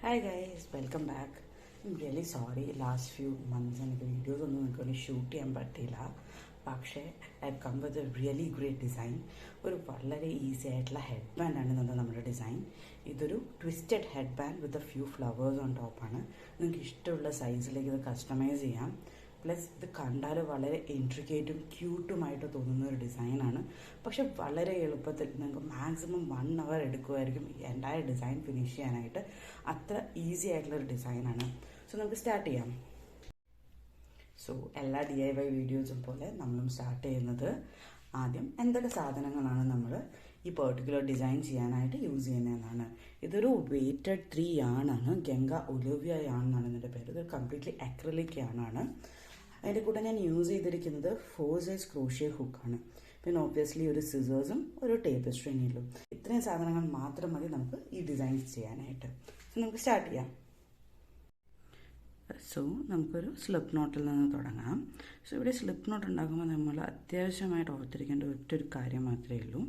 Hi guys, welcome back. I'm really sorry, last few months എനിക്ക് videos ഒന്നും നിങ്ങൾക്ക് shoot ചെയ്യാൻ പറ്റിയില്ല. പക്ഷേ I come with a really great design. ഒരു വളരെ ഈസി ആയിട്ടുള്ള ഹെഡ് ബാൻഡാണ് നമ്മുടെ ഡിസൈൻ. ഇതൊരു twisted head band with a few flowers on ടോപ്പാണ്. നിങ്ങൾക്ക് ഇഷ്ടമുള്ള സൈസിലേക്ക് ഇത് കസ്റ്റമൈസ് ചെയ്യാം. പ്ലസ് ഇത് കണ്ടാൽ വളരെ ഇൻട്രിക്കേറ്റും ക്യൂട്ടുമായിട്ട് തോന്നുന്ന ഒരു ഡിസൈനാണ്. പക്ഷെ വളരെ എളുപ്പത്തിൽ നിങ്ങൾക്ക് മാക്സിമം 1 hour എടുക്കുമായിരിക്കും ഈ എൻ്റയർ ഡിസൈൻ ഫിനിഷ് ചെയ്യാനായിട്ട്. അത്ര ഈസി ആയിട്ടുള്ളൊരു ഡിസൈനാണ്. സോ നമുക്ക് സ്റ്റാർട്ട് ചെയ്യാം. സോ എല്ലാ DIY വീഡിയോസും പോലെ നമ്മളും സ്റ്റാർട്ട് ചെയ്യുന്നത് ആദ്യം എന്തൊക്കെ സാധനങ്ങളാണ് നമ്മൾ ഈ പെർട്ടിക്കുലർ ഡിസൈൻ ചെയ്യാനായിട്ട് യൂസ് ചെയ്യുന്നതെന്നാണ്. ഇതൊരു വെയ്റ്റഡ് 3 യാണാണ്. ഗംഗ ഒലിവിയ യാൺ എന്നാണ് ഇതിൻ്റെ പേര്. ഇതൊരു കംപ്ലീറ്റ്ലി അക്രിലിക് യാണാണ്. അതിൻ്റെ കൂടെ ഞാൻ യൂസ് ചെയ്തിരിക്കുന്നത് 4 size ക്രോഷ്യ ഹുക്കാണ്. പിന്നെ ഓബ്വിയസ്ലി ഒരു സിസേഴ്സും ഒരു ടേപ്പിസ്ട്രി നീഡിലും. ഇത്രയും സാധനങ്ങൾ മാത്രം മതി നമുക്ക് ഈ ഡിസൈൻസ് ചെയ്യാനായിട്ട്. സോ നമുക്ക് സ്റ്റാർട്ട് ചെയ്യാം. സോ നമുക്കൊരു സ്ലിപ്പ് നോട്ടിൽ നിന്ന് തുടങ്ങാം. സോ ഇവിടെ സ്ലിപ്പ് നോട്ട് ഉണ്ടാക്കുമ്പോൾ നമ്മൾ അത്യാവശ്യമായിട്ട് ഓർത്തിരിക്കേണ്ട ഒറ്റൊരു കാര്യം മാത്രമേ ഉള്ളൂ.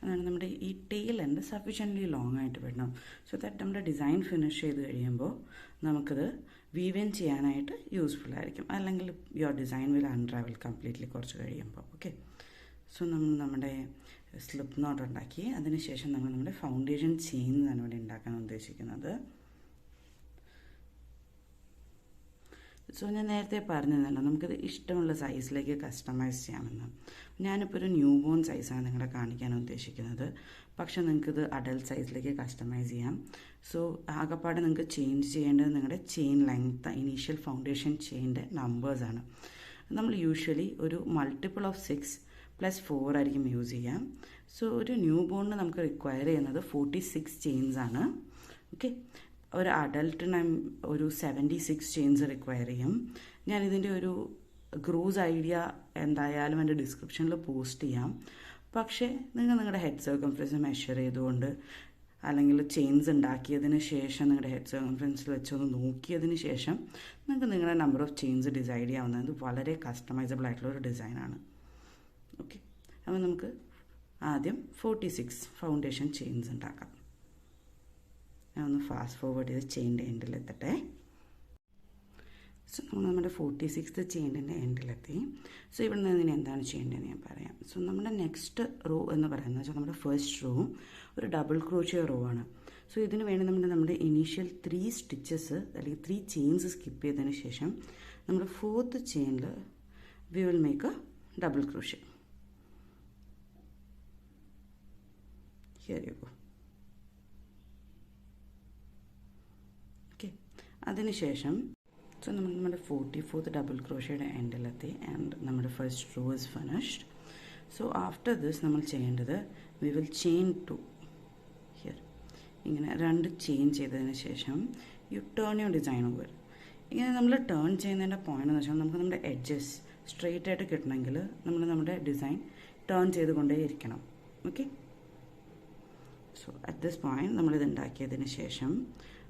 അതാണ് നമ്മുടെ ഈ ടെയിൽ എൻഡ് സഫീഷ്യൻ്റ്ലി ലോങ് ആയിട്ട് വിടണം. സോ ദാറ്റ് നമ്മുടെ ഡിസൈൻ ഫിനിഷ് ചെയ്ത് കഴിയുമ്പോൾ നമുക്കത് വീവ് ഇൻ ചെയ്യാനായിട്ട് യൂസ്ഫുൾ ആയിരിക്കും. അല്ലെങ്കിൽ യുവർ ഡിസൈൻ വിൽ അൺട്രാവൽ കംപ്ലീറ്റ്ലി കുറച്ച് കഴിയുമ്പോൾ. ഓക്കെ, സോ നമ്മൾ നമ്മുടെ സ്ലിപ്പ് നോട്ട് ഉണ്ടാക്കി. അതിനുശേഷം നമ്മൾ നമ്മുടെ ഫൗണ്ടേഷൻ ചെയിൻസാണ് ഇവിടെ ഉണ്ടാക്കാൻ ഉദ്ദേശിക്കുന്നത്. സോ ഞാൻ നേരത്തെ പറഞ്ഞതല്ലോ നമുക്കിത് ഇഷ്ടമുള്ള സൈസിലേക്ക് കസ്റ്റമൈസ് ചെയ്യാമെന്ന്. ഞാനിപ്പോൾ ഒരു ന്യൂ ബോൺ സൈസാണ് നിങ്ങളെ കാണിക്കാൻ ഉദ്ദേശിക്കുന്നത്. പക്ഷെ നിങ്ങൾക്കിത് അഡൽട്ട് സൈസിലേക്ക് കസ്റ്റമൈസ് ചെയ്യാം. സോ ആകെപ്പാടെ നിങ്ങൾക്ക് ചേഞ്ച് ചെയ്യേണ്ടത് നിങ്ങളുടെ ചെയിൻ ലെങ്ത്ത്, ഇനീഷ്യൽ ഫൗണ്ടേഷൻ ചെയിൻ്റെ നമ്പേഴ്സാണ്. നമ്മൾ യൂഷ്വലി ഒരു മൾട്ടിപ്പിൾ ഓഫ് 6 + 4 ആയിരിക്കും യൂസ് ചെയ്യാം. സോ ഒരു ന്യൂ ബോണിന് നമുക്ക് റിക്വയർ ചെയ്യുന്നത് 46 ചെയിൻസാണ്. ഓക്കെ, ഒരു അഡൽട്ടിന് ഒരു 76 ചെയിൻസ് റിക്വയർ ചെയ്യും. ഞാനിതിൻ്റെ ഒരു ഗ്രൂസ് ഐഡിയ എന്തായാലും എൻ്റെ ഡിസ്ക്രിപ്ഷനിൽ പോസ്റ്റ് ചെയ്യാം. പക്ഷേ നിങ്ങൾ നിങ്ങളുടെ ഹെഡ് സർക്കംഫറൻസ് മെഷർ ചെയ്തുകൊണ്ട് അല്ലെങ്കിൽ ചെയിൻസ് ഉണ്ടാക്കിയതിന് ശേഷം നിങ്ങളുടെ ഹെഡ് സർക്കംഫറൻസിൽ വെച്ചൊന്ന് നോക്കിയതിന് ശേഷം നിങ്ങൾക്ക് നിങ്ങളുടെ നമ്പർ ഓഫ് ചെയിൻസ് ഡിസൈഡ് ചെയ്യാവുന്നത്. വളരെ കസ്റ്റമൈസബിൾ ആയിട്ടുള്ളൊരു ഡിസൈനാണ്. ഓക്കെ, അപ്പോൾ നമുക്ക് ആദ്യം 46 ഫൗണ്ടേഷൻ ചെയിൻസ് ഉണ്ടാക്കാം. ഒന്ന് ഫാസ്റ്റ് ഫോർവേഡ് ചെയ്ത് ചെയിൻ്റെ എൻഡിലെത്തട്ടെ. സോ നമ്മൾ നമ്മുടെ 46th ചെയിൻ്റെ എൻഡിലെത്തി. സോ ഇവിടെ നിന്ന് ഇനി എന്താണ് ചെയ്യേണ്ടതെന്ന് ഞാൻ പറയാം. സോ നമ്മുടെ നെക്സ്റ്റ് റോ എന്ന് പറയുന്നത് വെച്ചാൽ നമ്മുടെ ഫസ്റ്റ് റോ ഒരു ഡബിൾ ക്രോഷ്യ റോ ആണ്. സോ ഇതിന് വേണ്ടി നമ്മുടെ ഇനീഷ്യൽ 3 സ്റ്റിച്ചസ് അല്ലെങ്കിൽ 3 ചെയിൻസ് സ്കിപ്പ് ചെയ്തതിന് ശേഷം നമ്മുടെ 4th ചെയിനിൽ we will make a double crochet. Here you go. Okay, അതിനുശേഷം സോ നമ്മുടെ 44th ഡബിൾ ക്രോഷ്യയുടെ എൻഡിലെത്തി ആൻഡ് നമ്മുടെ first row is finished. So after this നമ്മൾ ചെയ്യേണ്ടത് വി വിൽ ചെയിൻ 2 ഹിയർ. ഇങ്ങനെ 2 ചെയിൻ ചെയ്തതിന് ശേഷം you turn your design over. ഇങ്ങനെ നമ്മൾ ടേൺ ചെയ്യുന്നതിൻ്റെ പോയിന്റ് എന്ന് വെച്ചാൽ നമുക്ക് നമ്മുടെ എഡ്ജസ് സ്ട്രെയിറ്റ് ആയിട്ട് കിട്ടണമെങ്കിൽ നമ്മൾ നമ്മുടെ ഡിസൈൻ ടേൺ ചെയ്തുകൊണ്ടേ ഇരിക്കണം. Okay, so at this point നമ്മളിത് ഉണ്ടാക്കിയതിന് ശേഷം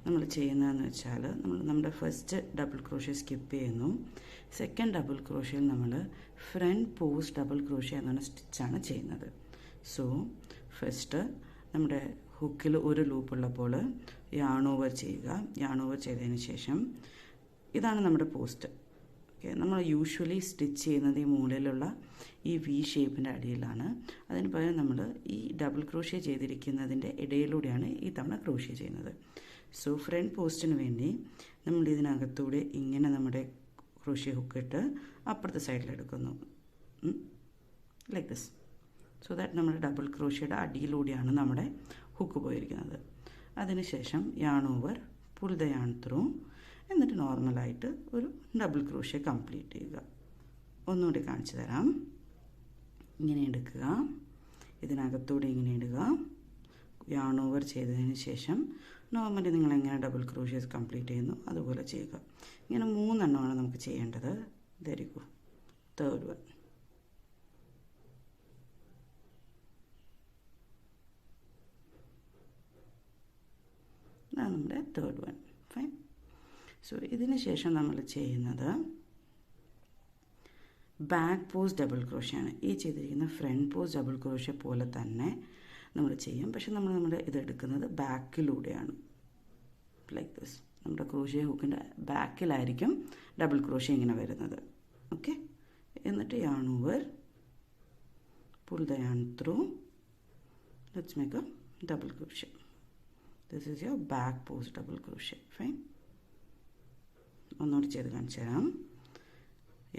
നമ്മൾ ചെയ്യുന്നതെന്ന് വെച്ചാൽ നമ്മുടെ ഫസ്റ്റ് ഡബിൾ ക്രോഷ്യ സ്കിപ്പ് ചെയ്യുന്നു. സെക്കൻഡ് ഡബിൾ ക്രോഷ്യയിൽ നമ്മൾ ഫ്രണ്ട് പോസ്റ്റ് ഡബിൾ ക്രോഷ്യ എന്ന സ്റ്റിച്ചാണ് ചെയ്യുന്നത്. സോ ഫസ്റ്റ് നമ്മുടെ ഹുക്കിൽ ഒരു ലൂപ്പ് ഉള്ളപ്പോൾ യാൺ ഓവർ ചെയ്യുക. യാൺ ഓവർ ചെയ്തതിന് ശേഷം ഇതാണ് നമ്മുടെ പോസ്റ്റ്. ഓക്കെ, നമ്മൾ യൂഷ്വലി സ്റ്റിച്ച് ചെയ്യുന്നത് ഈ മൂലയിലുള്ള ഈ വി ഷേപ്പിൻ്റെ അടിയിലാണ്. അതിന് പകരം നമ്മൾ ഈ ഡബിൾ ക്രോഷ്യ ചെയ്തിരിക്കുന്നതിൻ്റെ ഇടയിലൂടെയാണ് ഈ തവണ ക്രോഷ്യ ചെയ്യുന്നത്. സോ ഫ്രണ്ട് പോസ്റ്റിന് വേണ്ടി നമ്മൾ ഇതിനകത്തൂടെ ഇങ്ങനെ നമ്മുടെ ക്രോഷ്യ ഹുക്കിട്ട് അപ്പുറത്തെ സൈഡിലെടുക്കുന്നു ലൈക്ക് ദിസ്. സോ ദാറ്റ് നമ്മുടെ ഡബിൾ ക്രോഷ്യയുടെ അടിയിലൂടെയാണ് നമ്മുടെ ഹുക്ക് പോയിരിക്കുന്നത്. അതിനുശേഷം yarn over, pull the yarn through, എന്നിട്ട് നോർമലായിട്ട് ഒരു ഡബിൾ ക്രോഷ്യ കംപ്ലീറ്റ് ചെയ്യുക. ഒന്നുകൂടി കാണിച്ചു തരാം. ഇങ്ങനെ എടുക്കുക, ഇതിനകത്തൂടെ ഇങ്ങനെ ഇടുക, യാൺ ഓവർ ചെയ്തതിന് ശേഷം നോർമലി നിങ്ങൾ എങ്ങനെ ഡബിൾ ക്രോഷ്യസ് കംപ്ലീറ്റ് ചെയ്യുന്നു അതുപോലെ ചെയ്യുക. ഇങ്ങനെ 3 എണ്ണമാണ് നമുക്ക് ചെയ്യേണ്ടത്. Very good. Third one. ഇതാണ് നമ്മുടെ തേർഡ് വൺ. ഫൈൻ. സോ ഇതിന് ശേഷം നമ്മൾ ചെയ്യുന്നത് ബാക്ക് പോസ്റ്റ് ഡബിൾ ക്രോഷ്യാണ്. ഈ ചെയ്തിരിക്കുന്ന ഫ്രണ്ട് പോസ്റ്റ് ഡബിൾ ക്രോഷ്യ പോലെ തന്നെ നമ്മൾ ചെയ്യും. പക്ഷെ നമ്മൾ ഇതെടുക്കുന്നത് ബാക്കിലൂടെയാണ്. Like this. ക്രോഷ്യ ഹുക്കിൻ്റെ ബാക്കിലായിരിക്കും ഡബിൾ ക്രോഷ്യ ഇങ്ങനെ വരുന്നത്. ഓക്കെ, എന്നിട്ട് yarn over, pull the yarn through, let's make a double crochet. This is your back post double crochet. Fine, ഒന്നുകൂടി ചെയ്ത് കാണിച്ചു തരാം.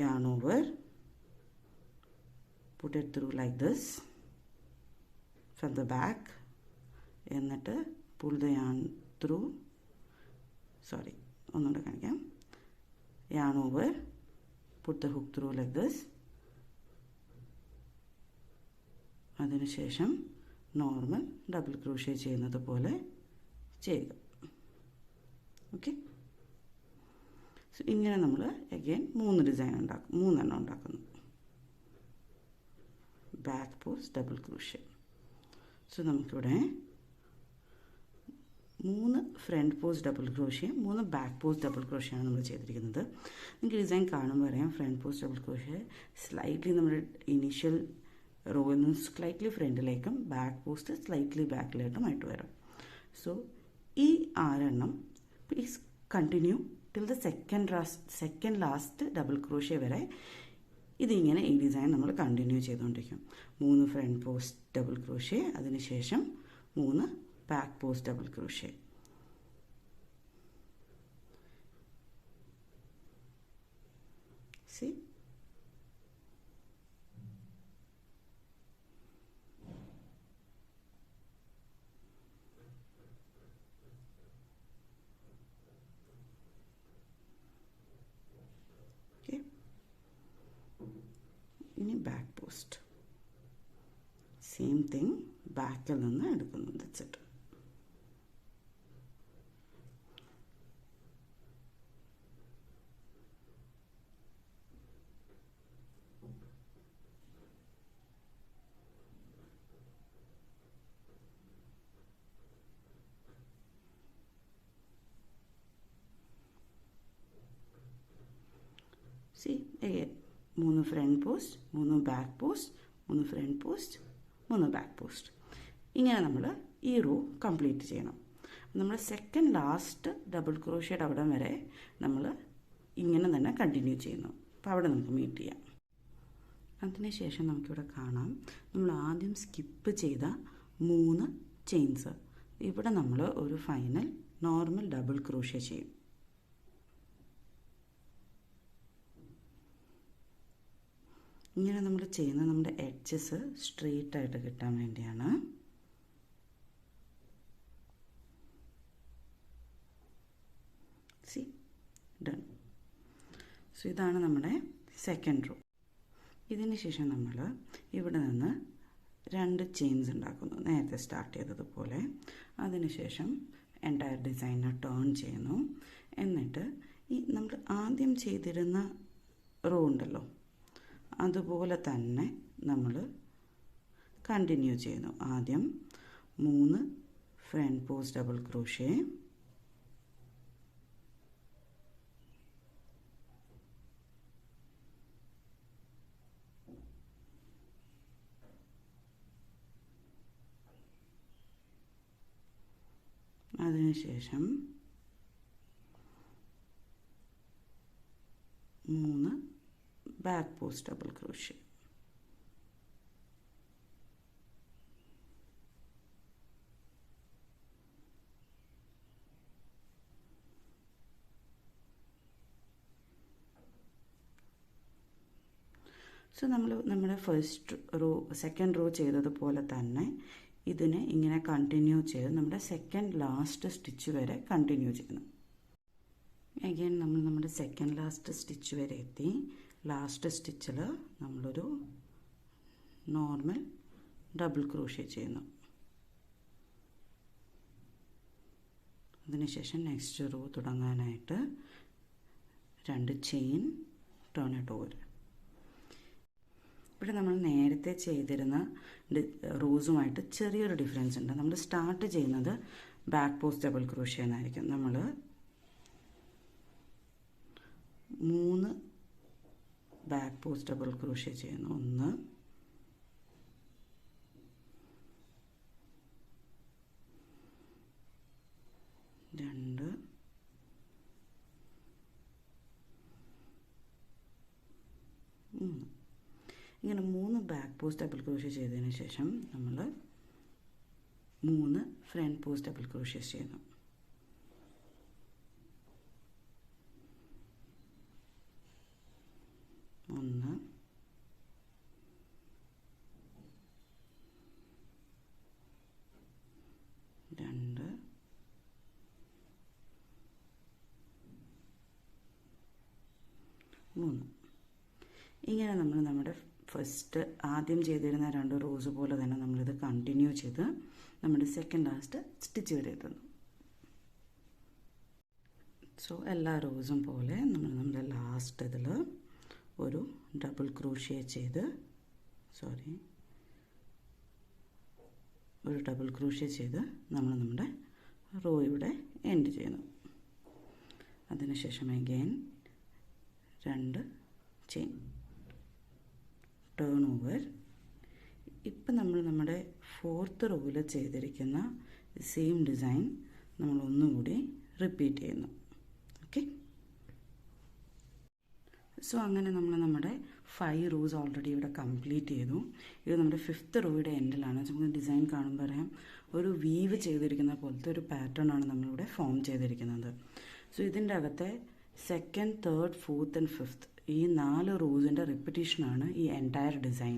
yarn over, put it through like this from the back, എന്നിട്ട് pull the yarn through, sorry ഒന്നുകൂടെ കാണിക്കാം. yarn over, put the hook through like this, അതിനുശേഷം normal double crochet ചെയ്യുന്നത് പോലെ ചെയ്യുക. ഓക്കെ, സോ ഇങ്ങനെ നമ്മൾ അഗെയിൻ 3 ഡിസൈൻ ഉണ്ടാക്കും, 3 എണ്ണം ഉണ്ടാക്കുന്നു. Back post double crochet. So നമുക്കിവിടെ 3 front post double crochet, 3 back post double ക്രോഷ്യാണ് നമ്മൾ ചെയ്തിരിക്കുന്നത്. നിങ്ങൾക്ക് ഡിസൈൻ കാണുമ്പോൾ അറിയാം, front post double crochet slightly നമ്മുടെ ഇനീഷ്യൽ റോയിൽ നിന്ന് സ്ലൈറ്റ്ലി ഫ്രണ്ടിലേക്കും ബാക്ക് പോസ്റ്റ് സ്ലൈറ്റ്ലി ബാക്കിലേക്കും ആയിട്ട് വരും. സോ ഈ 6 എണ്ണം please continue till the second last double crochet വരെ. ഇതിങ്ങനെ ഈ ഡിസൈൻ നമ്മൾ കണ്ടിന്യൂ ചെയ്തുകൊണ്ടിരിക്കും. 3 ഫ്രണ്ട് പോസ്റ്റ് ഡബിൾ ക്രോഷ്യ, അതിനുശേഷം 3 back post double crochet. See? Okay. ഇനി ബാക്ക് പോസ്റ്റ് സെയിം തിങ്, ബാക്കിൽ നിന്ന് എടുക്കുന്നു. That's it. See again, 3 front post, 3 back post, 3 front post, 3 back post. ഇങ്ങനെ നമ്മൾ ഈ റോ കംപ്ലീറ്റ് ചെയ്യണം. നമ്മൾ സെക്കൻഡ് ലാസ്റ്റ് ഡബിൾ ക്രോഷ്യയുടെ അവിടെ വരെ നമ്മൾ ഇങ്ങനെ തന്നെ കണ്ടിന്യൂ ചെയ്യുന്നു. അപ്പോൾ അവിടെ നമുക്ക് മീറ്റ് ചെയ്യാം. അതിനുശേഷം നമുക്കിവിടെ കാണാം, നമ്മൾ ആദ്യം സ്കിപ്പ് ചെയ്ത 3 ചെയിൻസ്. ഇവിടെ നമ്മൾ ഒരു ഫൈനൽ നോർമൽ ഡബിൾ ക്രോഷ്യ ചെയ്യും. ഇങ്ങനെ നമ്മൾ ചെയ്യുന്നത് നമ്മുടെ എഡ്ജസ് സ്ട്രെയിറ്റ് ആയിട്ട് കിട്ടാൻ വേണ്ടിയാണ്. C done. സോ ഇതാണ് നമ്മുടെ സെക്കൻഡ് റോ. ഇതിന് ശേഷം നമ്മൾ ഇവിടെ നിന്ന് 2 ചെയിൻസ് ഉണ്ടാക്കുന്നു, നേരത്തെ സ്റ്റാർട്ട് ചെയ്തതുപോലെ. അതിനുശേഷം എൻറ്റയർ ഡിസൈനെ ടേൺ ചെയ്യുന്നു. എന്നിട്ട് ഈ നമ്മൾ ആദ്യം ചെയ്തിരുന്ന റോ ഉണ്ടല്ലോ, അതുപോലെ തന്നെ നമ്മൾ കണ്ടിന്യൂ ചെയ്യുന്നു. ആദ്യം 3 ഫ്രണ്ട് പോസ്റ്റ് ഡബിൾ ക്രോഷ്യ, അതിനുശേഷം 3 back post double crochet. So നമ്മുടെ സെക്കൻഡ് റോ ചെയ്തതുപോലെ തന്നെ ഇതിനെ ഇങ്ങനെ കണ്ടിന്യൂ ചെയ്ത് നമ്മുടെ സെക്കൻഡ് ലാസ്റ്റ് സ്റ്റിച്ച് വരെ കണ്ടിന്യൂ ചെയ്യുന്നു. അഗൈൻ നമ്മൾ നമ്മുടെ സെക്കൻഡ് ലാസ്റ്റ് സ്റ്റിച്ച് വരെ എത്തി. ലാസ്റ്റ് സ്റ്റിച്ചിൽ നമ്മളൊരു നോർമൽ ഡബിൾ ക്രോഷ്യ ചെയ്യുന്നു. അതിനുശേഷം നെക്സ്റ്റ് റോ തുടങ്ങാനായിട്ട് 2 ചെയിൻ, ടേൺ ഇറ്റ് ഓവർ. ഇവിടെ നമ്മൾ നേരത്തെ ചെയ്തിരുന്ന റോസുമായിട്ട് ചെറിയൊരു ഡിഫറൻസ് ഉണ്ട്. നമ്മൾ സ്റ്റാർട്ട് ചെയ്യുന്നത് ബാക്ക് പോസ്റ്റ് ഡബിൾ ക്രോഷ്യ എന്നായിരിക്കും. നമ്മൾ 3 ബാക്ക് പോസ്റ്റ് ഡബിൾ ക്രോഷ്യ ചെയ്യുന്നു. 1, 2, ഇങ്ങനെ 3 ബാക്ക് പോസ്റ്റ് ഡബിൾ ക്രോഷ്യ ചെയ്തതിന് ശേഷം നമ്മൾ 3 ഫ്രണ്ട് പോസ്റ്റ് ഡബിൾ ക്രോഷ്യ ചെയ്യുന്നു. ഒന്ന്, രണ്ട്, മൂന്ന്. ഇങ്ങനെ നമ്മൾ നമ്മുടെ ഫസ്റ്റ് ആദ്യം ചെയ്തിരുന്ന 2 റോസ് പോലെ തന്നെ നമ്മളിത് കണ്ടിന്യൂ ചെയ്ത് നമ്മുടെ സെക്കൻഡ് ലാസ്റ്റ് സ്റ്റിച്ച് വരെ എത്തുന്നു. സോ എല്ലാ റോസും പോലെ നമ്മൾ നമ്മുടെ ലാസ്റ്റ് ഇതിൽ ഒരു ഡബിൾ ക്രോഷ്യ ചെയ്ത് ഒരു ഡബിൾ ക്രോഷ്യ ചെയ്ത് നമ്മൾ നമ്മുടെ റോ ഇവിടെ എൻഡ് ചെയ്യുന്നു. അതിനുശേഷം അഗൈൻ 2 ചെയിൻ ടേൺ ഓവർ. ഇപ്പം നമ്മൾ നമ്മുടെ 4th റോയിൽ ചെയ്തിരിക്കുന്ന സെയിം ഡിസൈൻ നമ്മൾ ഒന്നുകൂടി റിപ്പീറ്റ് ചെയ്യുന്നു. ഓക്കെ, സോ അങ്ങനെ നമ്മൾ നമ്മുടെ 5 റോസ് ഓൾറെഡി ഇവിടെ കംപ്ലീറ്റ് ചെയ്തു. ഇത് നമ്മുടെ 5th റോയുടെ എൻഡിലാണ്. നമുക്ക് ഡിസൈൻ കാണുമ്പോൾ അറിയാം ഒരു വീവ് ചെയ്തിരിക്കുന്ന പോലത്തെ ഒരു പാറ്റേൺ ആണ് നമ്മളിവിടെ ഫോം ചെയ്തിരിക്കുന്നത്. സോ ഇതിൻ്റെ അകത്തെ 2nd, 3rd, 4th and 5th ഈ 4 റോസിൻ്റെ റിപ്പറ്റീഷനാണ് ഈ എൻറ്റയർ ഡിസൈൻ.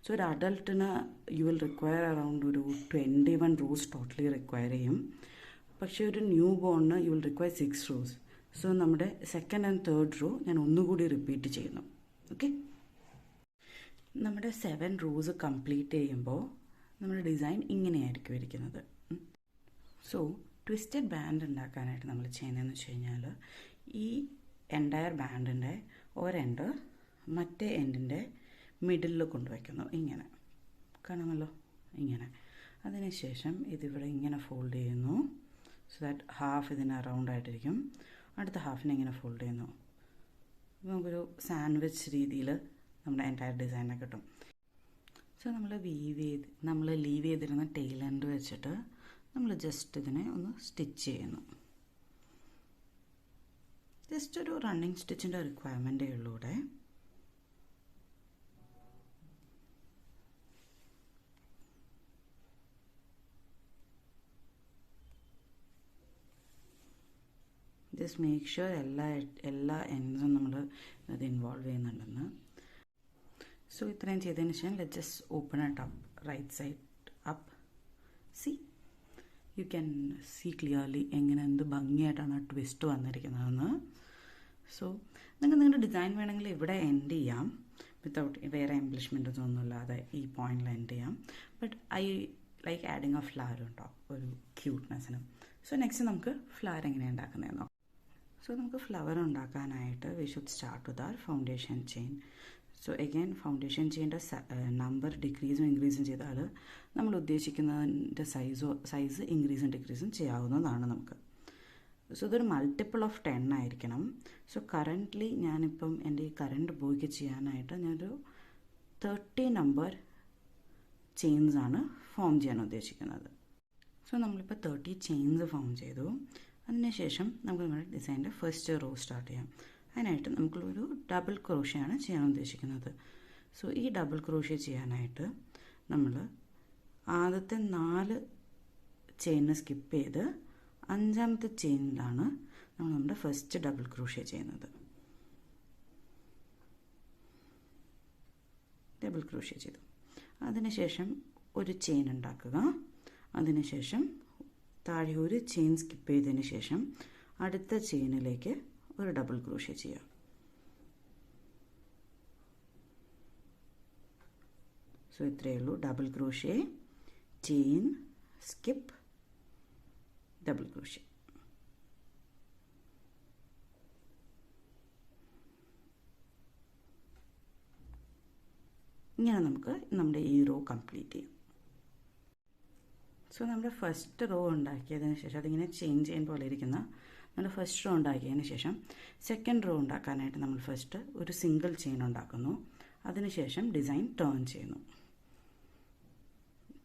സോ ഒരു അഡൾട്ടിന് യു വിൽ റിക്വയർ അറൗണ്ട് ഒരു 21 റോസ് ടോട്ടലി റിക്വയർ ചെയ്യും. പക്ഷേ ഒരു ന്യൂ ബോണിന് you will require 6 rows. So നമ്മുടെ 2nd ആൻഡ് 3rd റോ ഞാൻ ഒന്നുകൂടി റിപ്പീറ്റ് ചെയ്യുന്നു. ഓക്കെ, നമ്മുടെ 7 റോസ് കംപ്ലീറ്റ് ചെയ്യുമ്പോൾ നമ്മുടെ ഡിസൈൻ ഇങ്ങനെയായിരിക്കും ഇരിക്കുന്നത്. സോ ട്വിസ്റ്റഡ് ബാൻഡ് ഉണ്ടാക്കാനായിട്ട് നമ്മൾ ചെയ്യുന്നതെന്ന് വെച്ച് കഴിഞ്ഞാൽ ഈ എൻറ്റയർ ബാൻഡിൻ്റെ ഒരെൻഡ് മറ്റേ എൻഡിൻ്റെ മിഡിലിൽ കൊണ്ടുവയ്ക്കുന്നു. ഇങ്ങനെ കാണാമല്ലോ, ഇങ്ങനെ. അതിനുശേഷം ഇതിവിടെ ഇങ്ങനെ ഫോൾഡ് ചെയ്യുന്നു. സോ ദാറ്റ് ഹാഫ് ഇതിന് അറൗണ്ട് ആയിട്ടിരിക്കും. അടുത്ത ഹാഫിനെ ഇങ്ങനെ ഫോൾഡ് ചെയ്യുന്നു. നമുക്കൊരു സാൻഡ്വിച്ച് രീതിയിൽ നമ്മുടെ എൻറ്റയർ ഡിസൈനെ കിട്ടും. സോ നമ്മൾ ലീവ് ചെയ്തിരുന്ന ടെയിൽ എൻഡ് വെച്ചിട്ട് നമ്മൾ ജസ്റ്റ് ഇതിനെ ഒന്ന് സ്റ്റിച്ച് ചെയ്യുന്നു. ജസ്റ്റ് ഒരു റണ്ണിങ് സ്റ്റിച്ചിൻ്റെ റിക്വയർമെൻറ്റേ ഉള്ളൂ ഇവിടെ. ജസ്റ്റ് മേക്ക് ഷുവർ എല്ലാ എൻഡ്സും നമ്മൾ അത് ഇൻവോൾവ് ചെയ്യുന്നുണ്ടെന്ന്. സോ ഇത്രയും ചെയ്തതിന് ശേഷം let just open it up, right side up. You can see clearly എന്ത് ഭംഗിയായിട്ടാണ് ആ ട്വിസ്റ്റ് വന്നിരിക്കുന്നതെന്ന്. സോ നിങ്ങൾക്ക് നിങ്ങളുടെ ഡിസൈൻ വേണമെങ്കിൽ ഇവിടെ എൻഡ് ചെയ്യാം വിത്തൗട്ട് വേറെ എംബ്ലിഷ്മെൻറ്റൊന്നും ഒന്നുമില്ലാതെ ഈ പോയിന്റിൽ എൻഡ് ചെയ്യാം. But I like adding a flower ഉണ്ടോ ഒരു ക്യൂട്ട്നെസ്സിന്. സോ നെക്സ്റ്റ് നമുക്ക് ഫ്ലവർ എങ്ങനെയാണ് ഉണ്ടാക്കുന്നതെന്ന് നോക്കാം. സോ നമുക്ക് ഫ്ലവർ ഉണ്ടാക്കാനായിട്ട് we should start with our foundation chain. So again foundation ചെയിൻ്റെ നമ്പർ ഡിക്രീസും ഇൻക്രീസും ചെയ്താൽ നമ്മൾ ഉദ്ദേശിക്കുന്നതിൻ്റെ സൈസ് ഇൻക്രീസും ഡിക്രീസും ചെയ്യാവുന്നതാണ് നമുക്ക്. സോ ഇതൊരു മൾട്ടിപ്പിൾ ഓഫ് 10 ആയിരിക്കണം. സോ കറൻ്റ്ലി ഞാനിപ്പം എൻ്റെ ഈ കറണ്ട് ബോയ്ക്ക് ചെയ്യാനായിട്ട് ഞാനൊരു 30 നമ്പർ ചെയിൻസാണ് ഫോം ചെയ്യാൻ ഉദ്ദേശിക്കുന്നത്. സോ നമ്മളിപ്പോൾ 30 ചെയിൻസ് ഫോം ചെയ്തു. അതിനുശേഷം നമുക്ക് നമ്മുടെ ഡിസൈൻ്റെ ഫസ്റ്റ് റോ സ്റ്റാർട്ട് ചെയ്യാം. അതിനായിട്ട് നമുക്കൊരു ഡബിൾ ക്രോഷ്യയാണ് ചെയ്യാൻ ഉദ്ദേശിക്കുന്നത്. സോ ഈ ഡബിൾ ക്രോഷ്യ ചെയ്യാനായിട്ട് നമ്മൾ ആദ്യത്തെ 4 ചെയിന് സ്കിപ്പ് ചെയ്ത് 5ാമത്തെ ചെയിനിലാണ് നമ്മൾ നമ്മുടെ ഫസ്റ്റ് ഡബിൾ ക്രോഷ്യ ചെയ്യുന്നത്. ഡബിൾ ക്രോഷ്യ ചെയ്തു. അതിനുശേഷം ഒരു ചെയിൻ ഉണ്ടാക്കുക. അതിനുശേഷം താഴെ ഒരു ചെയിൻ സ്കിപ്പ് ചെയ്തതിന് ശേഷം അടുത്ത ചെയിനിലേക്ക് ഒരു ഡബിൾ ക്രോഷ്യ ചെയ്യുക. സോ ഇത്രയേ ഉള്ളൂ. Double crochet, chain, skip, double crochet. ഇങ്ങനെ നമുക്ക് നമ്മുടെ ഈ റോ കംപ്ലീറ്റ് ചെയ്യാം. സോ നമ്മുടെ ഫസ്റ്റ് റോ ഉണ്ടാക്കിയതിന് ശേഷം അതിങ്ങനെ ചെയിൻ പോലെ ഇരിക്കുന്ന നമ്മുടെ ഫസ്റ്റ് റോ ഉണ്ടാക്കിയതിന് ശേഷം സെക്കൻഡ് റോ ഉണ്ടാക്കാനായിട്ട് നമ്മൾ ഫസ്റ്റ് ഒരു സിംഗിൾ ചെയിൻ ഉണ്ടാക്കുന്നു. അതിനുശേഷം ഡിസൈൻ ടേൺ ചെയ്യുന്നു.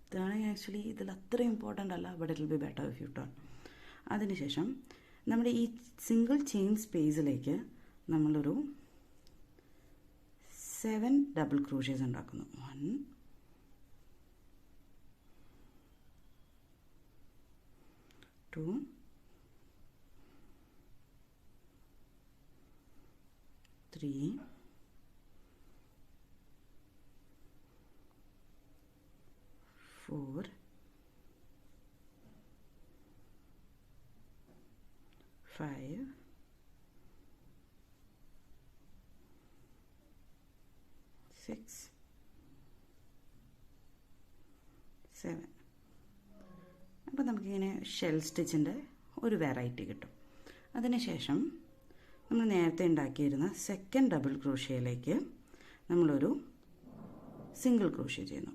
ഇതാണ് ആക്ച്വലി ഇതിൽ അത്ര ഇമ്പോർട്ടൻ്റ് അല്ല, but it will be better if you turn. അതിനുശേഷം നമ്മുടെ ഈ സിംഗിൾ ചെയിൻ സ്പേസിലേക്ക് നമ്മളൊരു 7 ഡബിൾ ക്രോഷേസ് ഉണ്ടാക്കുന്നു. 1 2 3 4 5 6 7. അപ്പോൾ നമുക്കിങ്ങനെ ഷെൽ സ്റ്റിച്ചിൻ്റെ ഒരു വെറൈറ്റി കിട്ടും. അതിനുശേഷം നമ്മൾ നേരത്തെ ഉണ്ടാക്കിയിരുന്ന സെക്കൻഡ് ഡബിൾ ക്രോഷ്യയിലേക്ക് നമ്മളൊരു സിംഗിൾ ക്രോഷ്യ ചെയ്യുന്നു.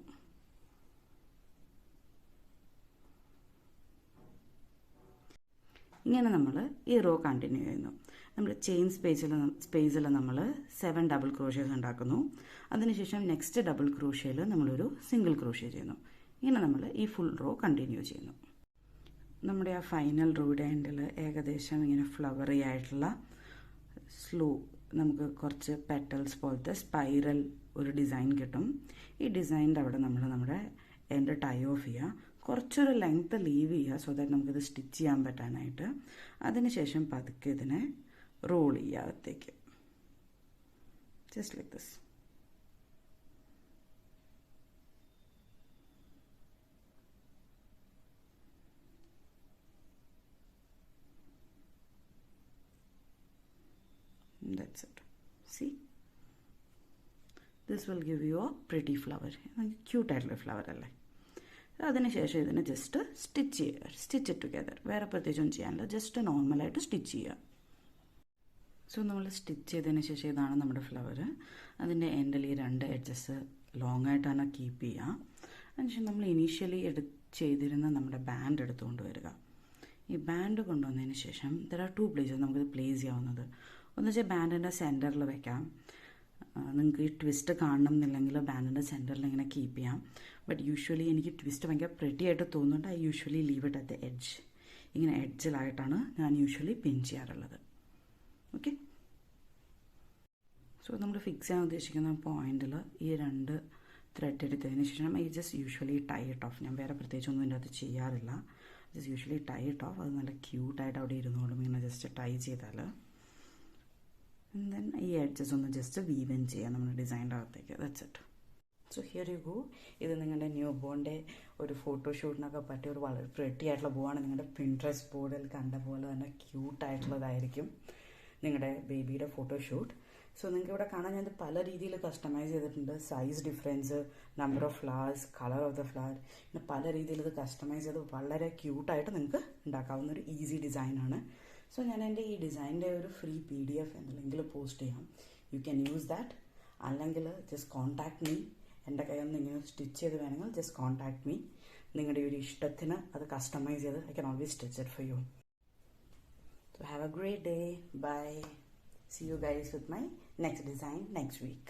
ഇങ്ങനെ നമ്മൾ ഈ റോ കണ്ടിന്യൂ ചെയ്യുന്നു. നമ്മൾ ചെയിൻ സ്പേസിൽ നമ്മൾ 7 ഡബിൾ ക്രോഷ്യേസ് ഉണ്ടാക്കുന്നു. അതിനുശേഷം നെക്സ്റ്റ് ഡബിൾ ക്രോഷ്യയിൽ നമ്മളൊരു സിംഗിൾ ക്രോഷ്യ ചെയ്യുന്നു. ഇങ്ങനെ നമ്മൾ ഈ ഫുൾ റോ കണ്ടിന്യൂ ചെയ്യുന്നു. നമ്മുടെ ആ ഫൈനൽ റോയുടെ എൻഡിൽ ഏകദേശം ഇങ്ങനെ ഫ്ലവറി ആയിട്ടുള്ള നമുക്ക് കുറച്ച് പെറ്റൽസ് പോലത്തെ സ്പൈറൽ ഒരു ഡിസൈൻ കിട്ടും. ഈ ഡിസൈനിൻ്റെ അവിടെ നമ്മൾ നമ്മുടെ എൻഡ് ടൈ ഓഫ് ചെയ്യുക. കുറച്ചൊരു ലെങ്ത്ത് ലീവ് ചെയ്യുക സോ ദാറ്റ് നമുക്കിത് സ്റ്റിച്ച് ചെയ്യാൻ പറ്റാനായിട്ട്. അതിനുശേഷം പതുക്കെ ഇതിനെ റോൾ ചെയ്യുക അകത്തേക്ക്, just like this. That's it. See, this will give you a pretty flower. Cute ആയിട്ടുള്ള ഫ്ലവർ അല്ലേ. അതിനുശേഷം ഇതിനെ ജസ്റ്റ് സ്റ്റിച്ച് ചെയ്യുക, സ്റ്റിച്ച് ഇറ്റ് ടുഗെദർ. വേറെ പ്രത്യേകിച്ചൊന്നും ചെയ്യാനില്ല, ജസ്റ്റ് നോർമലായിട്ട് സ്റ്റിച്ച് ചെയ്യുക. സോ നമ്മൾ സ്റ്റിച്ച് ചെയ്തതിന് ശേഷം ഇതാണ് നമ്മുടെ ഫ്ലവർ. അതിൻ്റെ എൻഡിൽ ഈ 2 എഡ്ജസ് ലോങ് ആയിട്ടാണ് കീപ്പ് ചെയ്യുക. അതിനുശേഷം നമ്മൾ ഇനീഷ്യലി ചെയ്തിരുന്ന നമ്മുടെ ബാൻഡ് എടുത്തുകൊണ്ട് വരിക. ഈ ബാൻഡ് കൊണ്ടുവന്നതിന് ശേഷം there are 2 places നമുക്കിത് പ്ലേസ് ചെയ്യാവുന്നത്. ഒന്ന് വെച്ചാൽ ബാൻഡിൻ്റെ സെൻറ്ററിൽ വെക്കാം. നിങ്ങൾക്ക് ഈ ട്വിസ്റ്റ് കാണണം എന്നില്ലെങ്കിൽ ബാൻഡിൻ്റെ സെൻറ്ററിൽ ഇങ്ങനെ കീപ്പ് ചെയ്യാം. ബട്ട് യൂഷ്വലി എനിക്ക് ട്വിസ്റ്റ് ഭയങ്കര പ്രെറ്റി ആയിട്ട് തോന്നുന്നുണ്ട്. I usually leave it at the edge. ഇങ്ങനെ എഡ്ജിലായിട്ടാണ് ഞാൻ യൂഷ്വലി പിൻ ചെയ്യാറുള്ളത്. ഓക്കെ, സോ നമ്മൾ ഫിക്സ് ചെയ്യാൻ ഉദ്ദേശിക്കുന്ന പോയിന്റിൽ ഈ 2 ത്രെഡ് എടുത്തതിന് ശേഷം I just usually tie it off. ഞാൻ വേറെ പ്രത്യേകിച്ചൊന്നും ഇതിൻ്റെ അകത്ത് ചെയ്യാറില്ല. Just usually tie it off. അത് നല്ല ക്യൂട്ടായിട്ട് അവിടെ ഇരുന്നോളും ഇങ്ങനെ ജസ്റ്റ് ടൈ ചെയ്താൽ. ദെൻ ഈ എഡ്ജസ് ഒന്ന് ജസ്റ്റ് വീവ് ഇൻ ചെയ്യാം നമ്മുടെ ഡിസൈൻ്റെ അകത്തേക്ക്. That's it. So here you go. ഇത് നിങ്ങളുടെ ന്യൂ ബോണിൻ്റെ ഒരു ഫോട്ടോഷൂട്ടിനൊക്കെ പറ്റിയ ഒരു വളരെ പ്രെറ്റി ആയിട്ടുള്ള ബോവാണ്. നിങ്ങളുടെ പിൻട്രസ്റ്റ് ബോർഡിൽ കണ്ട പോലെ തന്നെ ക്യൂട്ടായിട്ടുള്ളതായിരിക്കും നിങ്ങളുടെ ബേബിയുടെ ഫോട്ടോഷൂട്ട്. സോ നിങ്ങൾക്ക് ഇവിടെ കാണാൻ ഞാൻ പല രീതിയിൽ കസ്റ്റമൈസ് ചെയ്തിട്ടുണ്ട്. Size difference, number of flowers, colour of the flower, പിന്നെ പല രീതിയിൽ ഇത് കസ്റ്റമൈസ് ചെയ്ത് വളരെ ക്യൂട്ടായിട്ട് നിങ്ങൾക്ക് ഉണ്ടാക്കാവുന്ന ഒരു ഈസി ഡിസൈനാണ്. സോ ഞാൻ എൻ്റെ ഈ ഡിസൈനിൻ്റെ ഒരു ഫ്രീ PDF എൻ്റെ ലിങ്കിൽ പോസ്റ്റ് ചെയ്യാം. You can use that. അല്ലെങ്കിൽ ജസ്റ്റ് കോൺടാക്ട് മീ. എൻ്റെ കയ്യിൽ ഇങ്ങനെ സ്റ്റിച്ച് ചെയ്ത് വേണമെങ്കിൽ ജസ്റ്റ് കോൺടാക്ട് മീ. നിങ്ങളുടെ ഒരു ഇഷ്ടത്തിന് അത് കസ്റ്റമൈസ് ചെയ്ത് I can always stitch it for you. So have a great day. Bye. See you guys with my next design next week.